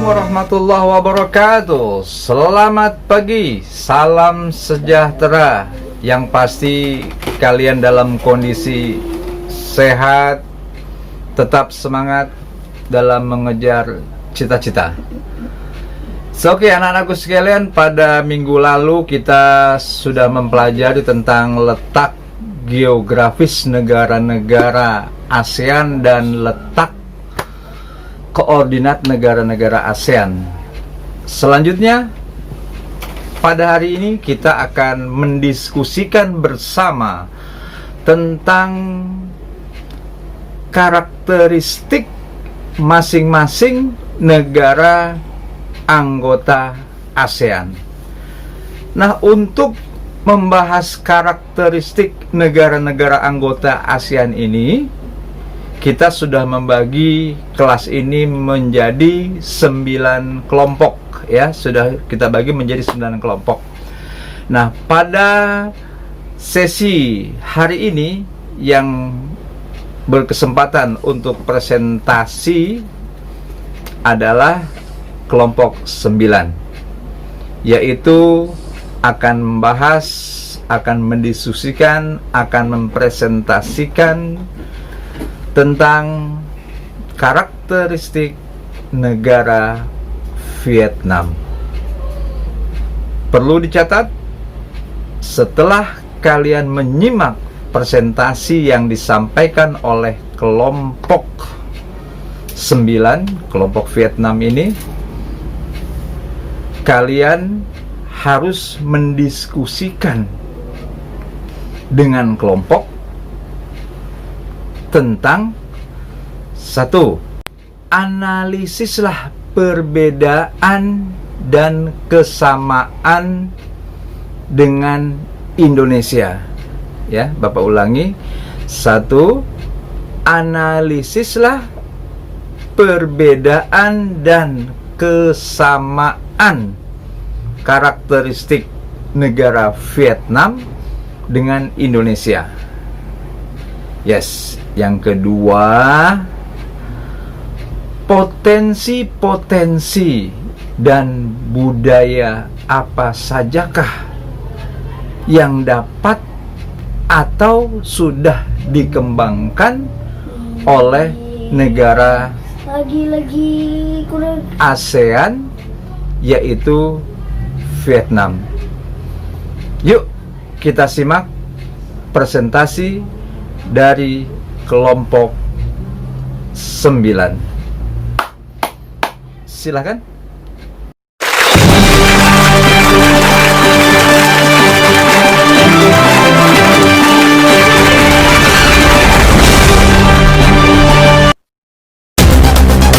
warahmatullahi wabarakatuh. Selamat pagi, salam sejahtera. Yang pasti kalian dalam kondisi sehat, tetap semangat dalam mengejar cita-cita. Oke, anak-anakku sekalian, pada minggu lalu kita sudah mempelajari tentang letak geografis negara-negara ASEAN dan letak koordinat negara-negara ASEAN. Selanjutnya, pada hari ini kita akan mendiskusikan bersama tentang karakteristik masing-masing negara anggota ASEAN. Nah, untuk membahas karakteristik negara-negara anggota ASEAN ini, kita sudah membagi kelas ini menjadi 9 kelompok, ya. Sudah kita bagi menjadi 9 kelompok. Nah, pada sesi hari ini yang berkesempatan untuk presentasi adalah kelompok 9, yaitu akan membahas, akan mendiskusikan, akan mempresentasikan tentang karakteristik negara Vietnam. Perlu dicatat, setelah kalian menyimak presentasi yang disampaikan oleh kelompok 9, kelompok Vietnam ini, kalian harus mendiskusikan dengan kelompok tentang satu, analisislah perbedaan dan kesamaan dengan Indonesia. Ya, Bapak ulangi. Satu, analisislah perbedaan dan kesamaan karakteristik negara Vietnam dengan Indonesia. Yes. Yang kedua, potensi-potensi dan budaya apa sajakah yang dapat atau sudah dikembangkan oleh negara ASEAN, yaitu Vietnam. Yuk kita simak presentasi dari kelompok 9. Silakan.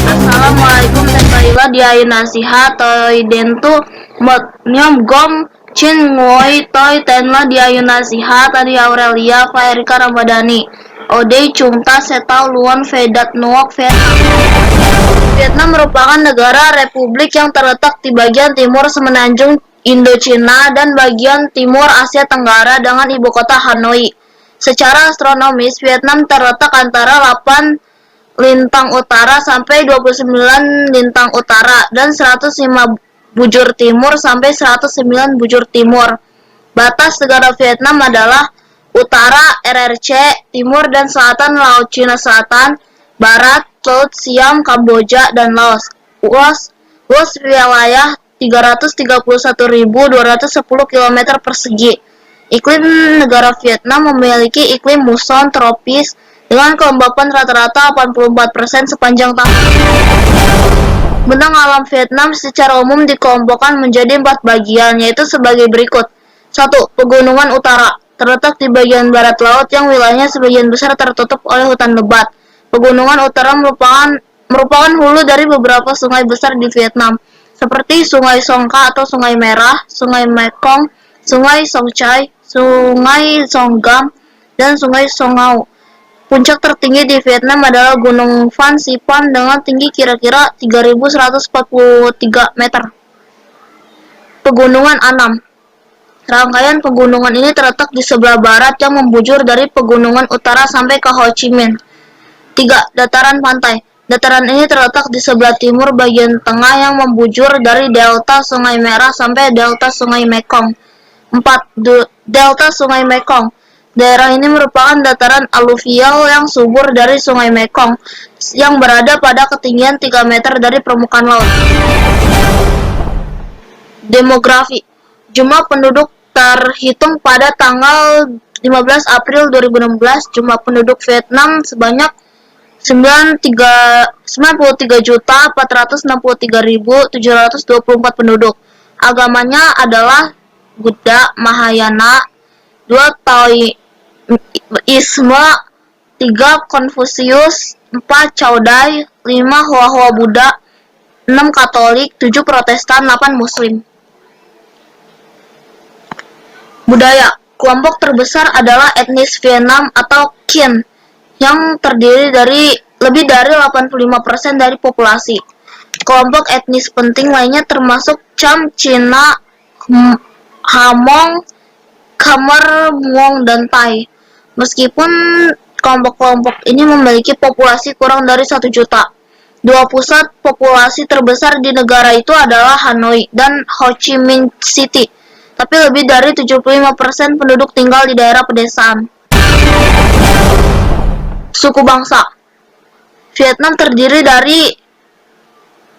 Assalamualaikum warahmatullahi di Ayu Nasihat Toi Dentu Mot Nyom Gom Chin Ngoi Toi Tenla di Ayu Nasihat Adi Aurelia Fairika Ramadhani Odei Chungta Setau Luan Vedat Nuok Vietnam. Vietnam merupakan negara republik yang terletak di bagian timur semenanjung Indochina dan bagian timur Asia Tenggara dengan ibu kota Hanoi. Secara astronomis, Vietnam terletak antara 8 lintang utara sampai 29 lintang utara dan 105 bujur timur sampai 109 bujur timur. Batas negara Vietnam adalah utara RRC, timur dan selatan Laut Cina Selatan, barat Laut Siam, Kamboja dan Laos. Luas wilayah 331.210 km persegi. Iklim negara Vietnam memiliki iklim muson tropis dengan kelembapan rata-rata 84% sepanjang tahun. Bentang alam Vietnam secara umum dikelompokkan menjadi 4 bagian, yaitu sebagai berikut. 1. Pegunungan utara, terletak di bagian barat laut yang wilayahnya sebagian besar tertutup oleh hutan lebat. Pegunungan utara merupakan hulu dari beberapa sungai besar di Vietnam, seperti Sungai Songkha atau Sungai Merah, Sungai Mekong, Sungai Song Chai, Sungai Songgam, dan Sungai Songau. Puncak tertinggi di Vietnam adalah Gunung Phan Xipang dengan tinggi kira-kira 3.143 meter. Pegunungan Annam. Rangkaian pegunungan ini terletak di sebelah barat yang membujur dari pegunungan utara sampai ke Ho Chi Minh. 3. Dataran pantai. Dataran ini terletak di sebelah timur bagian tengah yang membujur dari delta Sungai Merah sampai delta Sungai Mekong. 4. Delta Sungai Mekong. Daerah ini merupakan dataran aluvial yang subur dari Sungai Mekong yang berada pada ketinggian 3 meter dari permukaan laut. Demografi. Jumlah penduduk terhitung pada tanggal 15 April 2016. Jumlah penduduk Vietnam sebanyak 93.463.724 penduduk. Agamanya adalah Buddha, Mahayana, 2 Taoisme, 3 Konfusius, 4 Caodai, 5 Hoa Buddha, 6 Katolik, 7 Protestan, 8 Muslim. Budaya. Kelompok terbesar adalah etnis Vietnam atau Kinh yang terdiri dari lebih dari 85% dari populasi. Kelompok etnis penting lainnya termasuk Cham, Cina, Hmong, Khmer, Muong, dan Thai. Meskipun kelompok-kelompok ini memiliki populasi kurang dari 1 juta. 2 pusat populasi terbesar di negara itu adalah Hanoi dan Ho Chi Minh City, tapi lebih dari 75% penduduk tinggal di daerah pedesaan. Suku bangsa. Vietnam terdiri dari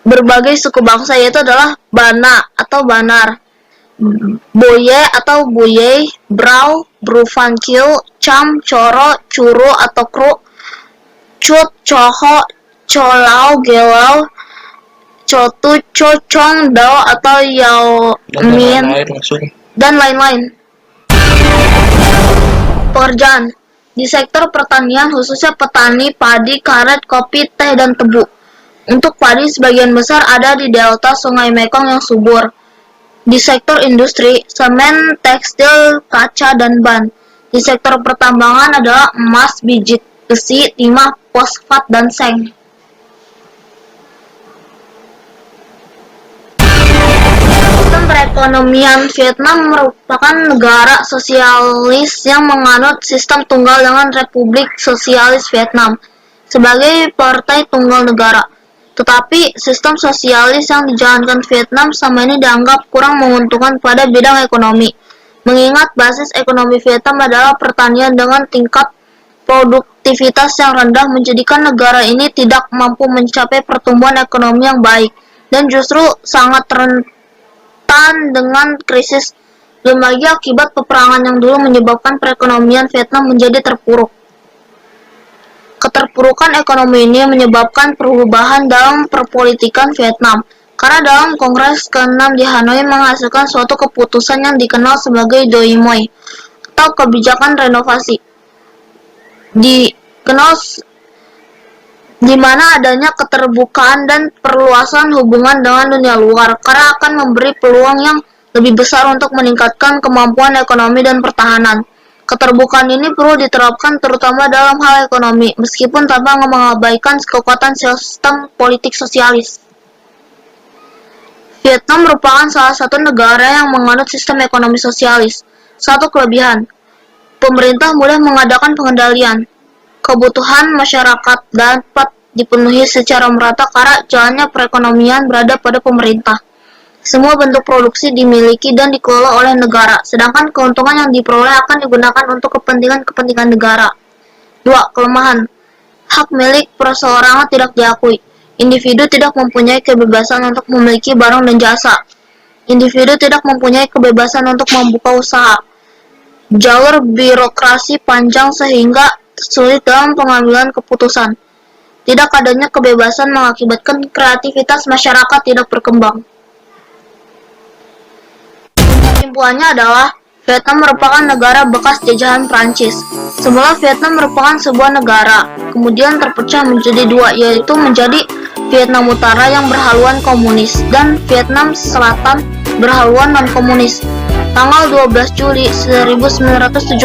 berbagai suku bangsa, yaitu adalah Bana atau Banar, Boye atau Buyei, Brau, Bru Van Kieu, Cham, Choro, Churu atau Kru, Chut, Choho, Cholau, Gelao, Chotu, Chong, Dao atau Yao Min, dan lain-lain. Pekerjaan. Di sektor pertanian, khususnya petani padi, karet, kopi, teh, dan tebu. Untuk padi, sebagian besar ada di delta Sungai Mekong yang subur. Di sektor industri, semen, tekstil, kaca, dan ban. Di sektor pertambangan adalah emas, biji besi, timah, fosfat, dan seng. Perekonomian Vietnam merupakan negara sosialis yang menganut sistem tunggal dengan Republik Sosialis Vietnam sebagai partai tunggal negara. Tetapi sistem sosialis yang dijalankan Vietnam selama ini dianggap kurang menguntungkan pada bidang ekonomi, mengingat basis ekonomi Vietnam adalah pertanian dengan tingkat produktivitas yang rendah, menjadikan negara ini tidak mampu mencapai pertumbuhan ekonomi yang baik dan justru sangat rentan dengan krisis. Belum lagi akibat peperangan yang dulu menyebabkan perekonomian Vietnam menjadi terpuruk. Keterpurukan ekonomi ini menyebabkan perubahan dalam perpolitikan Vietnam, karena dalam Kongres ke-6 di Hanoi menghasilkan suatu keputusan yang dikenal sebagai Doi Moi atau kebijakan renovasi. Di mana adanya keterbukaan dan perluasan hubungan dengan dunia luar, karena akan memberi peluang yang lebih besar untuk meningkatkan kemampuan ekonomi dan pertahanan. Keterbukaan ini perlu diterapkan terutama dalam hal ekonomi, meskipun tanpa mengabaikan kekuatan sistem politik sosialis. Vietnam merupakan salah satu negara yang menganut sistem ekonomi sosialis. Satu kelebihan, pemerintah mudah mengadakan pengendalian. Kebutuhan masyarakat dapat dipenuhi secara merata karena jalannya perekonomian berada pada pemerintah. Semua bentuk produksi dimiliki dan dikelola oleh negara, sedangkan keuntungan yang diperoleh akan digunakan untuk kepentingan negara. 2. Kelemahan. Hak milik perseorangan tidak diakui. Individu tidak mempunyai kebebasan untuk memiliki barang dan jasa. Individu tidak mempunyai kebebasan untuk membuka usaha. Jalur birokrasi panjang sehingga sulit dalam pengambilan keputusan. Tidak adanya kebebasan mengakibatkan kreativitas masyarakat tidak berkembang. Kesimpulannya adalah Vietnam merupakan negara bekas jajahan Prancis. Semula Vietnam merupakan sebuah negara, kemudian terpecah menjadi dua, yaitu menjadi Vietnam Utara yang berhaluan komunis dan Vietnam Selatan berhaluan non-komunis. Tanggal 12 Juli 1976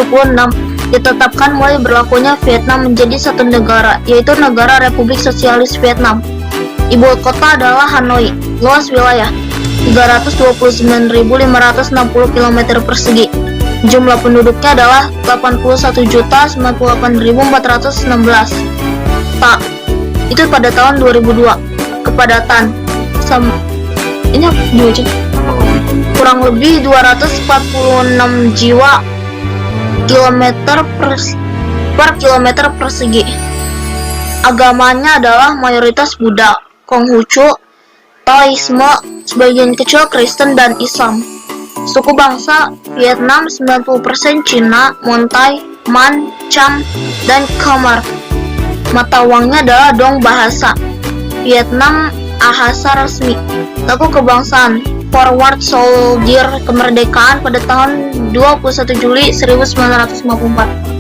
ditetapkan mulai berlakunya Vietnam menjadi satu negara, yaitu Negara Republik Sosialis Vietnam. Ibu kota adalah Hanoi. Luas wilayah 329.560 km persegi. Jumlah penduduknya adalah 81.098.416. Tak, itu pada tahun 2002. Kepadatan ini kurang lebih 246 jiwa per kilometer persegi. Agamanya adalah mayoritas Buddha, Konghucu, Taoisme, sebagian kecil Kristen dan Islam. Suku bangsa Vietnam 90% Cina, Montai, Man, Cham, dan Khmer. Mata uangnya adalah dong. Bahasa Vietnam bahasa resmi. Lagu kebangsaan Forward Soldier kemerdekaan pada tahun 21 Juli 1954.